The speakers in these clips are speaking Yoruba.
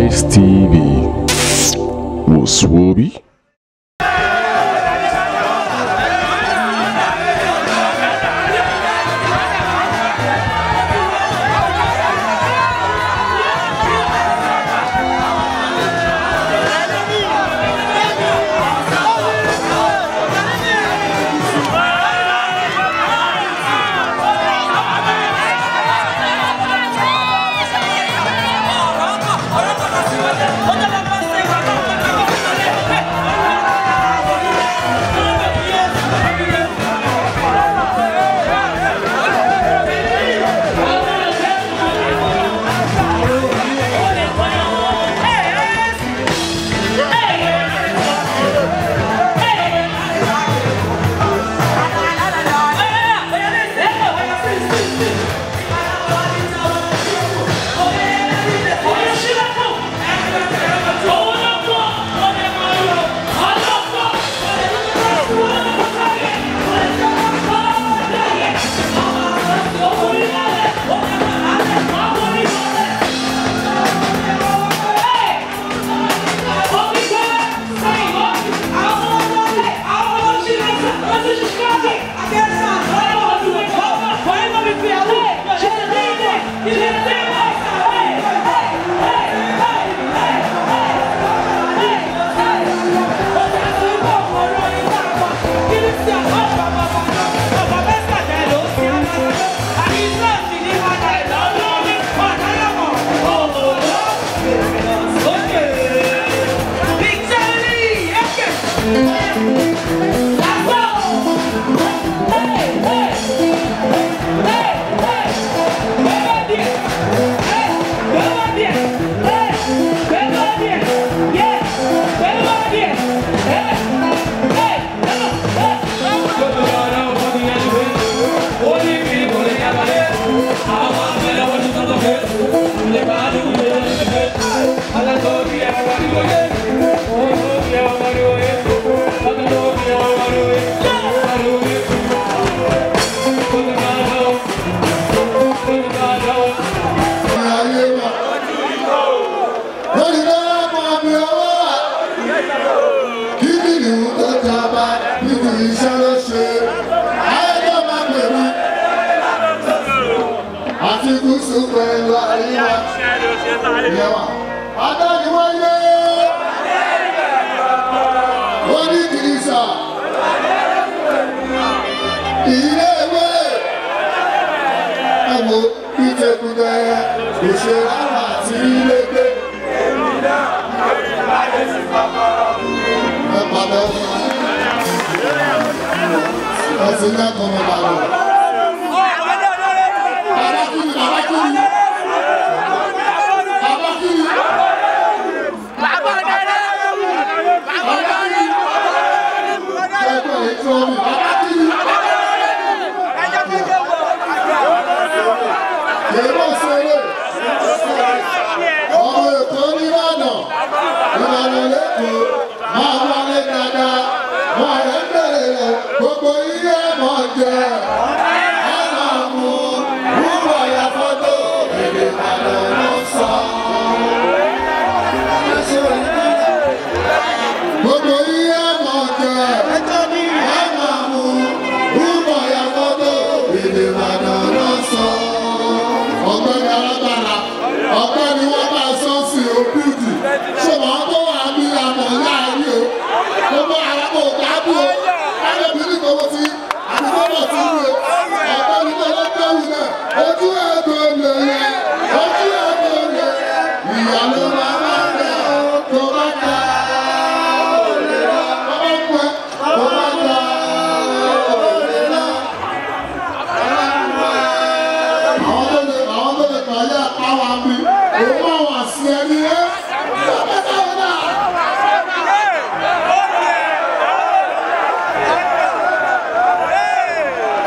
Nice TV. Woswobi.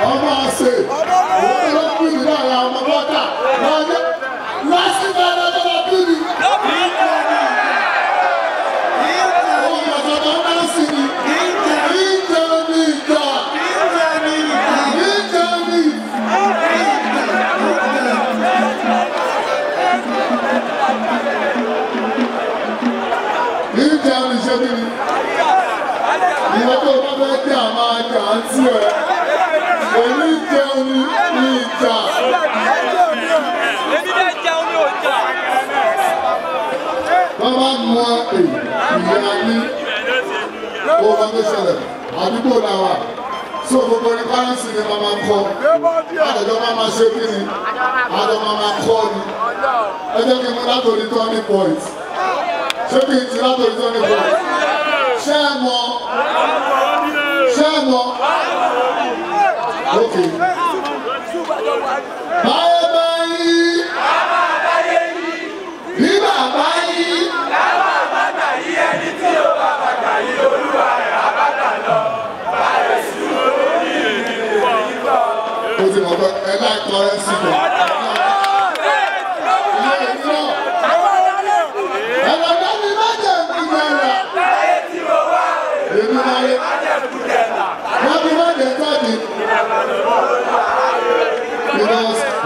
Ọmọ àṣẹ, òun ló ń gbìyànjú àwọn ọmọ bọ́tà. ìwọ́n tó bá fẹ́ kí a máa jà ń tí ẹ. Èmi jẹun ní ìjà. Èmi bẹ́ẹ̀ jẹun ní ọjà. Wọ́n máa ń mọ ìyá ní owó tó ṣẹlẹ̀ àdúgbò làwà. So gbogbo ní kárẹ́nsì ni màmá ń kọ́. Àjọjọ́ máa ṣe kí ni? Àjọ máa kọ́ ni. Ẹ jẹ́ kí n mú látòrí turning point. Ṣé kí n ti látòrí turning point? Ṣé ẹ mọ̀? Ṣé ẹ mọ̀? Ok. Báyọ̀ báyìí. Bí bàbá yìí. Láwọn àbáta yìí ẹni tí ó bá bàtà yìí olúwa rẹ̀ àbáta lọ. Báyọ̀ sí orí ìrìnlẹ̀ ìgbà. Ó ti mọ̀ pé ẹ láì kọ́rẹ́nsì lọ.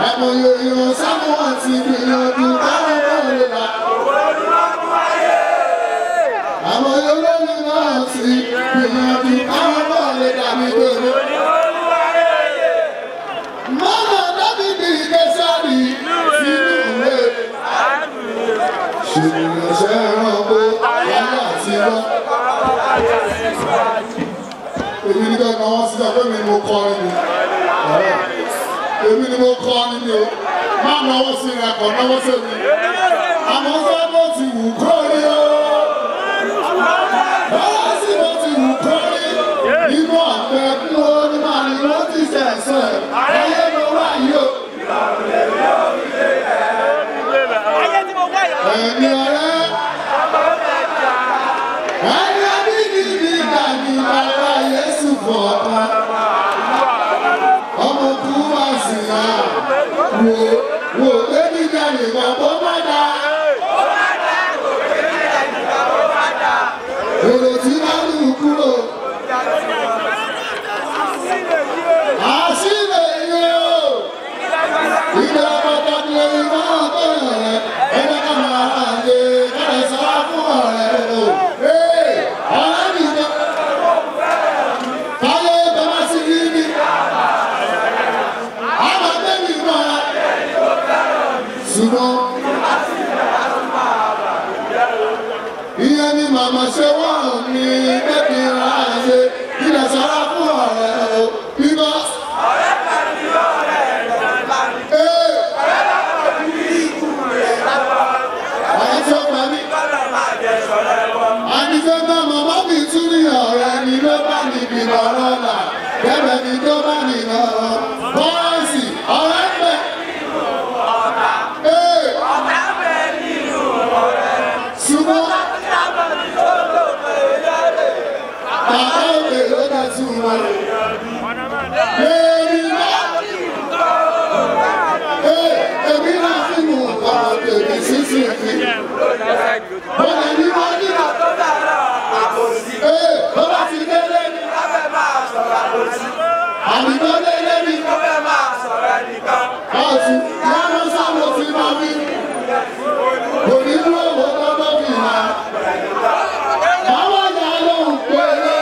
Àmọ́ yóò sábà wá sí ìgbìyànjú káwọn náà lè là. Àmọ́ yóò lórí náà sí ìgbìyànjú káwọn náà lè dà mí gbèrò. Mọ́nà Dábìdì Késárì sínú ìwé. Ṣèlú ṣe ẹranko láyé àtijọ́. Èmi ní kẹ́kọ̀ọ́ wọn síta pé mi ni mo kọ́ ni. Èmi ni mo kọ́ ni mi o. Má náwó sí ẹ̀kọ́ náwó sí mi. Àmọ́ fẹ́ bó ti wù kó rí o. Báwo sì bó ti wù kó rí? Inú àgbẹ̀ kú ó ní máa ní wọ́n ti sẹ̀sẹ̀. Ayé ló wà yìí o. Ayé tí mo wá yà. Ẹ̀mí ọ̀rẹ́. Ẹni abínibí dàbí bàbá Yésù fọ̀ọ́ta. Ọmọ kú wá sí ya. Wò lébí dàbí bàbá má dá. Èrò tí máa ń lù kúrò. Àṣìlè yìí o. Ìgbà pàtàkì lórí máa ń bẹ̀rẹ̀ rẹ̀. Ẹgbẹ́ ká máa lè kẹ́rẹ̀ sá fún ọ̀rẹ́ o. Ọ̀rẹ́ mi jẹ́. Táyé bàbá sí rí mi. Àmọ́ bẹ́ẹ̀ni mọ́ra. Ṣùgbọ́n ìyẹn ni màmá ṣe wọ́n ní bẹ́ẹ̀ni ráyè. Ilẹ̀ sára fún ọ̀rẹ́ o. Bíbá. Ọ̀rẹ́ kan ní ọ̀rẹ́ rẹ̀ lọ́la. Ọ̀rẹ́ lápò ní ikú rẹ̀ lápò. Àwọn tí ó pa mí. Kọ́lọ̀ máa jẹ sọ̀rọ̀ ẹ̀wọ̀n. Ànífẹ́ bá màmá mi tún ní ọ̀rẹ́ ni ló bá ní ìbìbọ̀ rọ́là. Bẹ́ẹ̀ ni tó bá ní lọ́rọ̀. Bọ́ọ̀sì ọ̀rẹ́ pẹ̀. Ọ̀tá bẹ̀ nínú ọ̀rẹ́. Ṣùgbọ́n Lábọ̀ ní tó lò pé yẹ́rẹ̀. bàbá òkè ló dá tún wọn. Èmi náà èmi náà fi mú ọ̀rọ̀ tèmi sísè fi. Bọ́lá ní wọ́n ní Tó dára àbòsí. bó bá ti délé ní. Lábẹ́ máa sọ̀rọ̀ àbòsí. Àmì tó délé ní. Lábẹ́ máa sọ̀rọ̀ ẹnìkan. Báàsì yàrá sáwọn ti máa fi. Kò ní dúró wọ́n tó bá fi hàn. Àwọn ìyá lóhùn péré.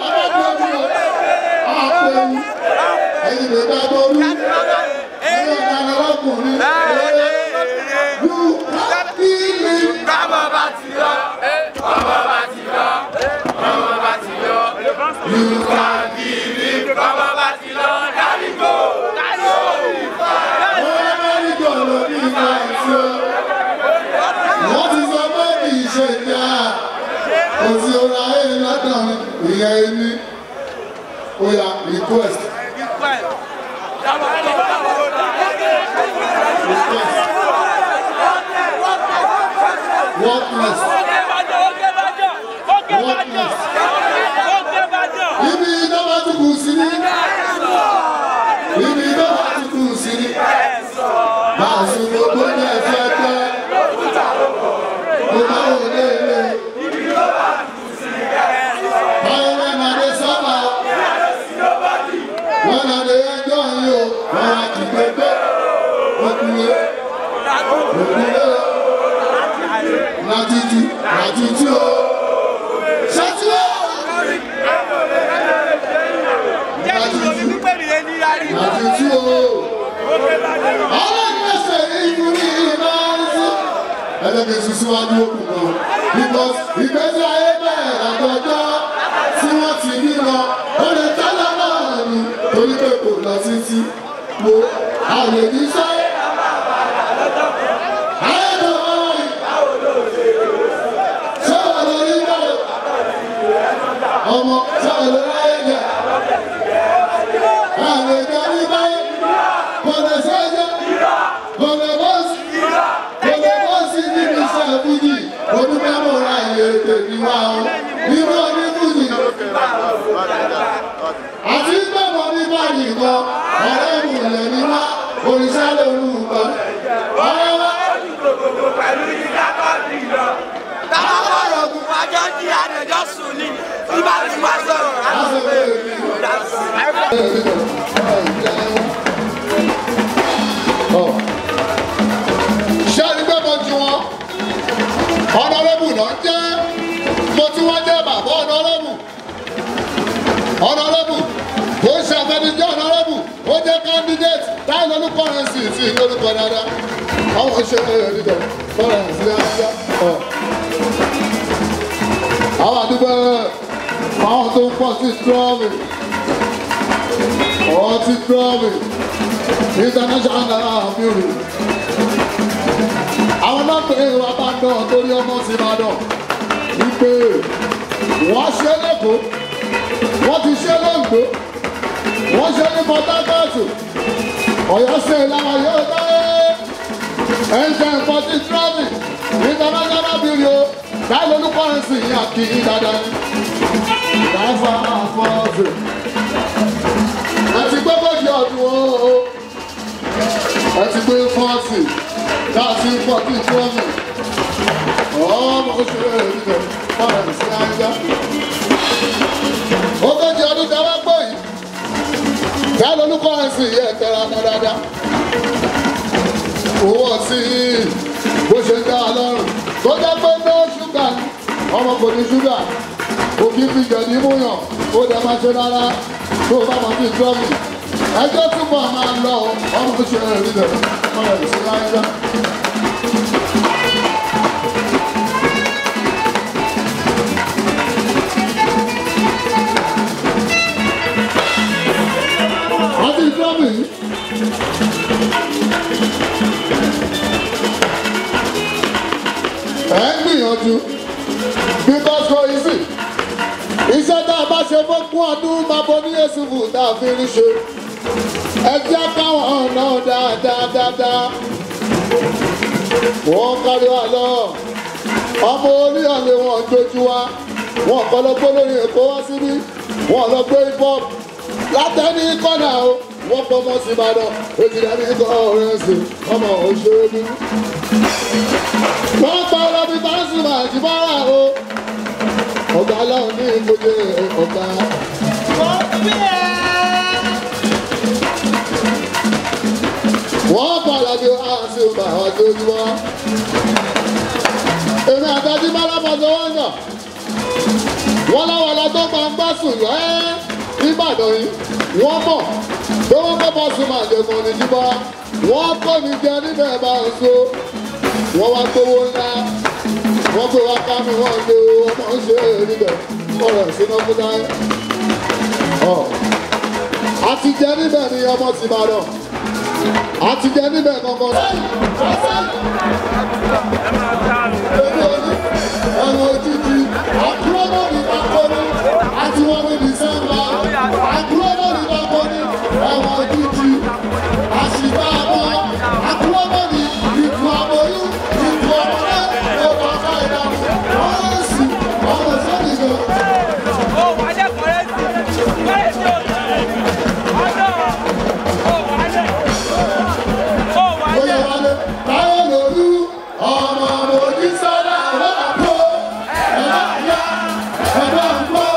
Alágbèbí o. Àpèwù. Ẹyin lè dá tó rú. Ẹyin ìdáná lọ́kùnrin. Lu kábílì. Bàbá bá ti lọ. Bàbá bá ti lọ. Bàbá bá ti lọ. Lu Kàbìrì. Bàbá bá ti lọ. Dárígò. wọ́n mẹ́rin jọ̀lọ́ ní ìgbà ìṣó. Wọ́n ti sọ pé kì í ṣe ìjà. Kò sí ọ̀rọ̀ ayé lọ́dọ̀ ìyẹn ẹni. Ó yá request. What next? What next? Ibi ìjọba ti kù sí ní. Ibi ìjọba ti kù sí ní. Báàsì gbogbo ní ẹ̀fẹ́ tẹ́. Mo bá wò léèrè. Báwo ni màdé sábà? Wọ́n náà lè ẹjọ́ yìí o. Wọ́n á ti gbẹgbẹ́. Òkúlé. Òkúlé. Látìtì. Látìtì o. ẹlẹ́kẹ̀ sùn síwájú òkú kan because ìgbésí ayé bẹ̀rẹ̀ àtọjọ́ tí wọ́n ti ní lọ ó lè tẹ́lẹ̀ náà ni torí pé kò lọ títí wo àlè ní sẹ́yìn. ọmọ sọ̀rọ̀ láyé jẹ́ àlè jẹ́rí báyìí kò lè ṣẹ́jẹ́ kò lè bọ́sì níbi iṣẹ́ fújì onímọ̀mọ́ra ilé tèmi wá o nínú onífújì àti gbẹ̀mọ̀ ní báyìí kan ọ̀rẹ́ ìmùlẹ̀ ní wá òrìṣà lóru kan ọ̀rẹ́ wá. pẹ̀lú ìdíkà kọ́ọ̀tì lọ. táwọn ọ̀rọ̀ ògùn wájọ́ jí àdéjọ́ sùn ní ibà tí wọ́n sọ̀rọ̀ láti ṣe àdúgbò ju wọn ọ̀nàrẹ́bù náà jẹ́ mo tí wọ́n jẹ́ bàbá ọ̀nàrẹ́bù ó ṣàfẹ́nijẹ́ ọ̀nàrẹ́bù ó jẹ́ candidate láì lórúkọ rẹ̀ sí sí lórúkọ dáadáa àwọn ṣe ẹ̀ẹ́dìdọ̀ fọ́nrẹ̀ sí dáadáa àwọn àdúgbò àwọn tó ń pọ̀ sí trọ́ọ̀mì ọtí trọ́ọ̀mì international bureau àwọn náà pé wà bá dán torí ọmọ sí Ìbàdàn wípé wọ́n ṣe lẹ́kọ̀ọ́ wọ́n ti ṣe lóńgbò wọ́n ṣe ní Port Harcourt Ọ̀yọ́ ṣe ìlànà yóò dáyé ẹ̀ńṣẹ̀ ìpọ̀tí trọ́ọ̀mì international bureau báyìí lórúkọ rẹ̀ sì yàn kí ní dáadáa ní káfà àfọ́ọ̀fẹ́ àti gbọ́gbọ́dì ọdún o àti gbé 40 láti 40 trọ́ọ̀mì ọmọ oṣù rẹ̀ níbẹ̀ fọ́ọ̀rẹ̀ sí àyíká ogójì ọdún tẹ́wọ́ gbọ́ yìí báyìí lórúkọ rẹ̀ sì yẹ tẹ́ra mọ́ dáadáa owó sí bó ṣe dá a lọ́rùn tó jẹ́ pé no ṣúgà ọmọ kò ní ṣúgà kò kí fi jẹ̀dí múyàn ó dẹ̀ máa ṣe rárá tó bá wọn sí trọ́mì ẹjọ́ túbọ̀ máa ń lọ ọmọ tó ṣe rẹ̀ nílẹ̀ ọmọ rẹ̀ sí láyé. wọ́n ti trọ́mì ẹ̀ ń gbìyànjú because kò easy iṣẹ́ tá a bá ṣe fógún ọdún máa bọ ní Yésùfù tá a fi rí ṣe ẹ jẹ́ káwọn ọ̀nà dáadáa wọ́n kárí wa lọ ọmọ orí ọ̀lẹ́ wọn dojú wa wọn kọ́ lọ gbé lórí Èkó wá síbí wọn lọ gbé hip hop látẹ́ni kọ́nà o wọ́n pọ̀ mọ́ sí Ìbàdàn èjì dání kọ́ ọ̀rẹ́ sí ọmọ òṣèlú wọ́n pa ọlọ́bí Pasuma Àjíbọ́lá o ọ̀gá aláwọ̀ ní ìgbòjè ọ̀gá. wọ́n pa ọlọ́bí àti ọba àwọn tó ti wá. èmi àtàjí málámọ́sọ wọ́n yàn wọ́n láwọn ọlọ́tọ́ gbangba sùn lọ ẹ́ Ìbàdàn yìí wọ́n mọ̀ pé wọ́n kọ́ Pasuma àjẹmọ́ ní jíbọ́ wọ́n kọ́ mi jẹ níbẹ̀ bá ń so wọ́n wá gbowó ńlá wọ́n gbé wá ká mi wọ́n lé ọmọ ṣe níbẹ̀ ọ̀rọ̀ ìṣúná fún dáyé. àti jẹ níbẹ̀ ni ọmọ ti máa dọ̀ àti jẹ níbẹ̀ kankan sí. ẹ̀rọ òjijì àkúrò náà ní kakọ́ni àti wọ́n ní December àkúrò náà ní kakọ́ni ẹ̀rọ òjijì àṣìbá àbọ̀ àkúrò náà ní ìtù àbọ̀yún ìtù àbọ̀lẹ́ ọ̀pọ̀ àbá ìdáhùn wọ́n sì ọmọ sọ́ọ̀nì gan. ó wà á jẹ́ kọ́rẹ́sì kọ́rẹ́sì ò tẹ̀lé ọjọ́ ó wà á jẹ́ ó wà á jẹ́. báwo lòlú ọmọ òjì sọ́dà lọ́pọ̀ ẹ̀rọ àyà ẹ̀rọ ń gbọ́.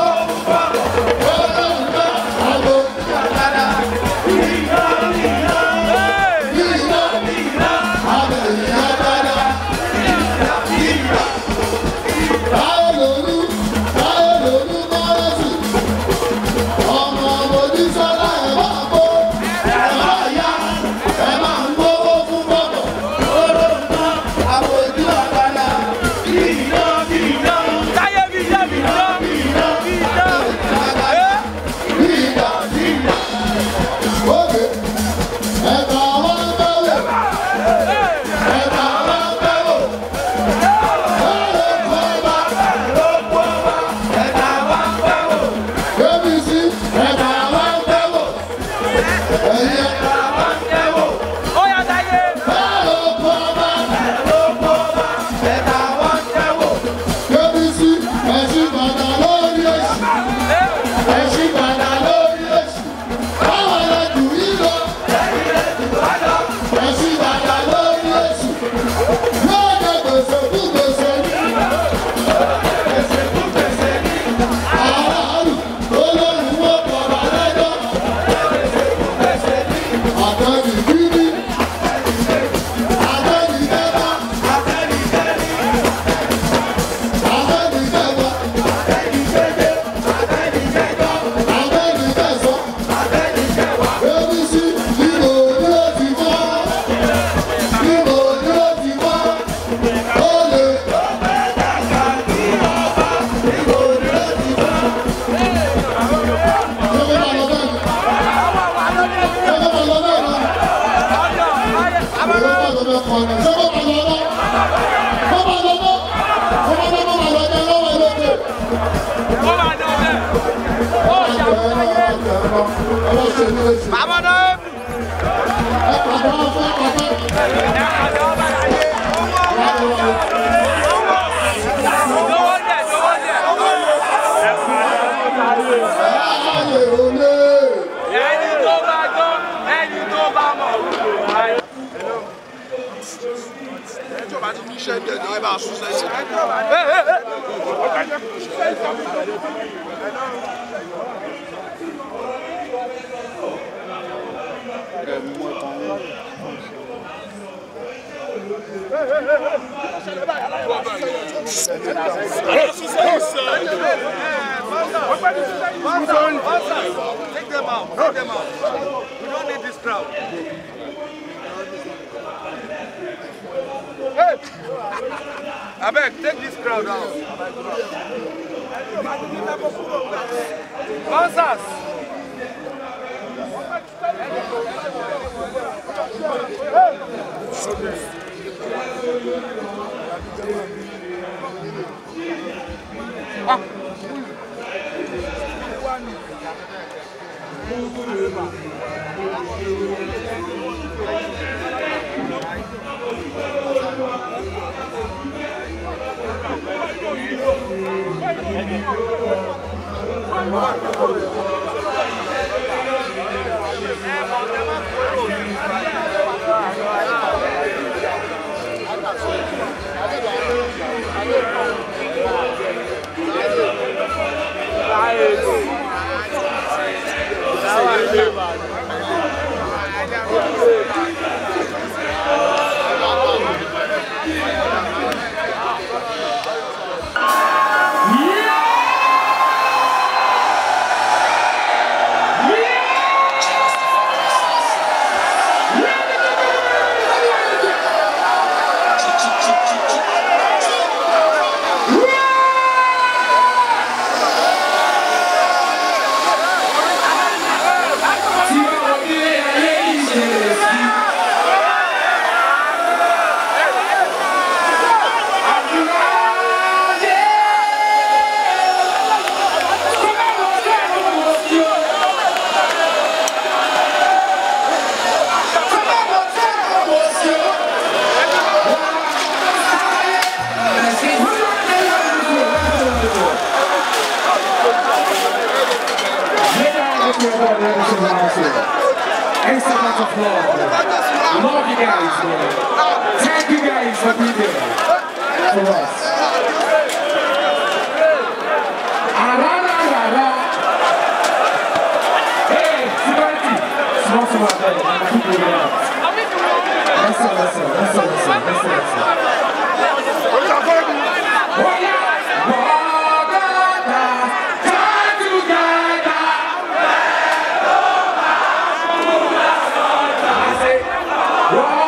Wow!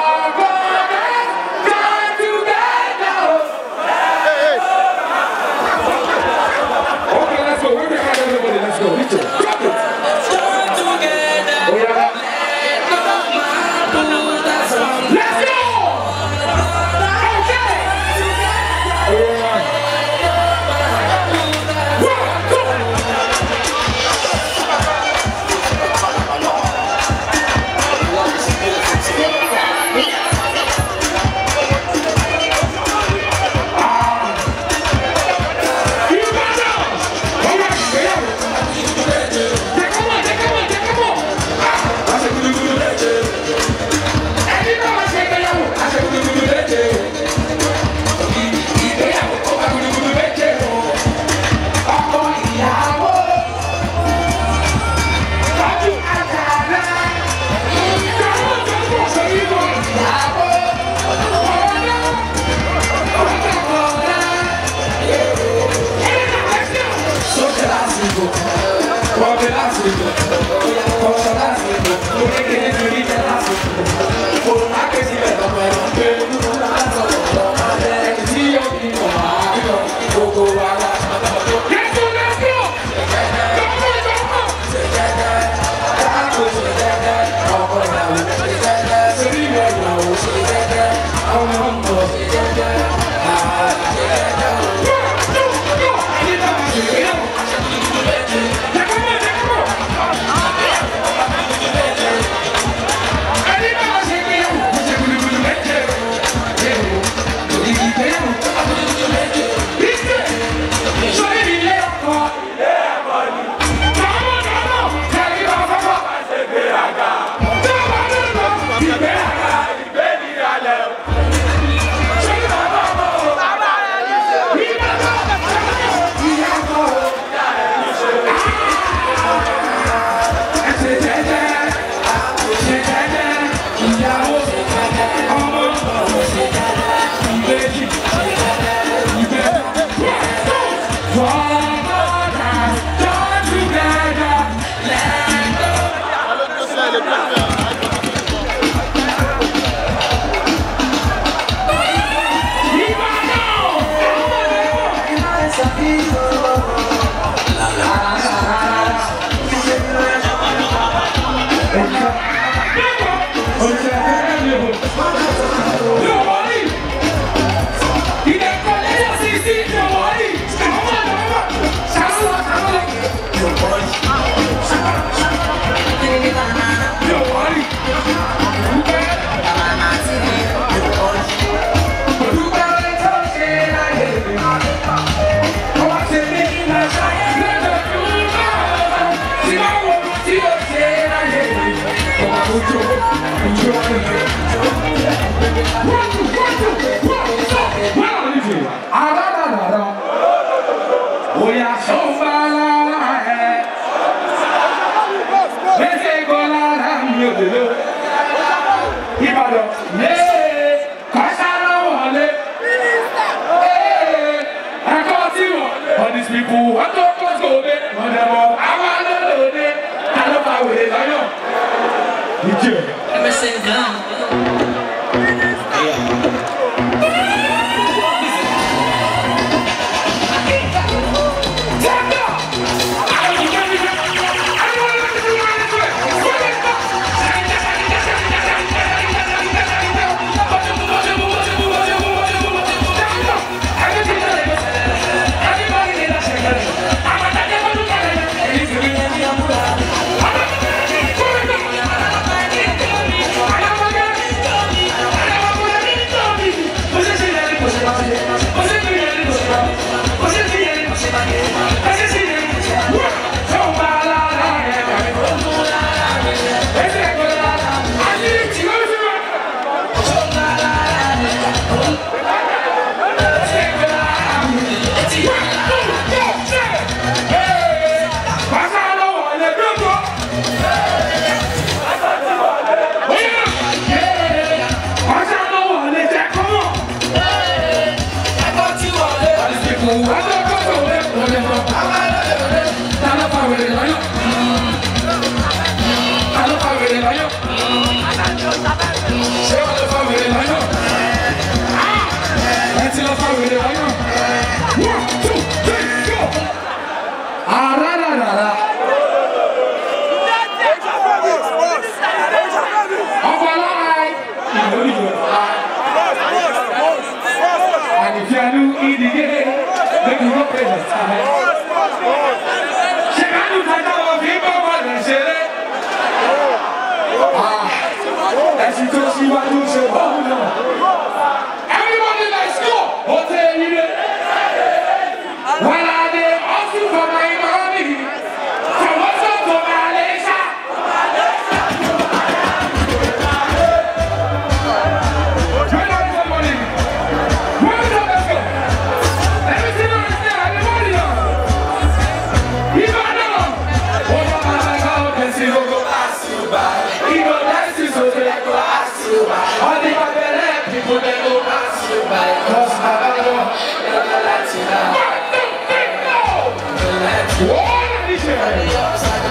What?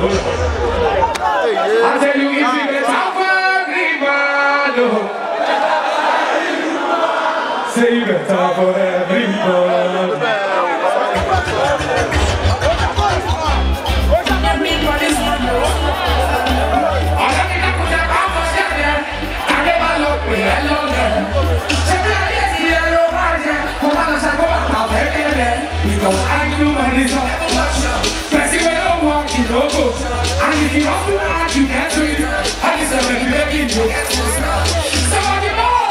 I tell you, if you get out for everybody, say you get out for everybody. I do my result. Pressing when I walk in the book. And if you have to act, you can't do it. I just have to make it do. Somebody more,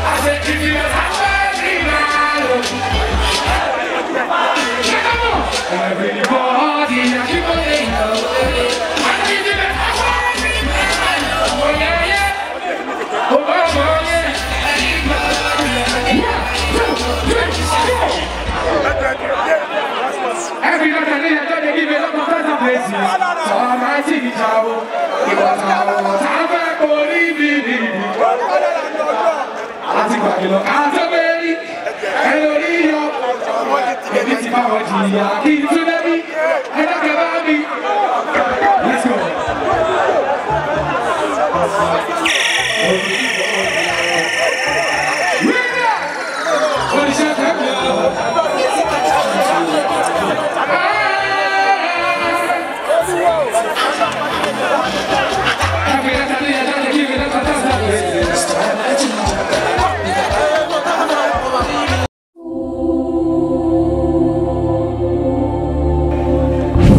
I said, if you have everybody, I keep on laying. Every night I thought they give me a lot of pleasant places. So I'm a city travel. It was our time back for living. I think I look out of me. Hello, Leo. And it's about Gia. Keep to the beat. And I can me. Let's go. What is your time?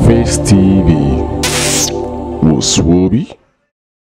Face TV, Muswobi.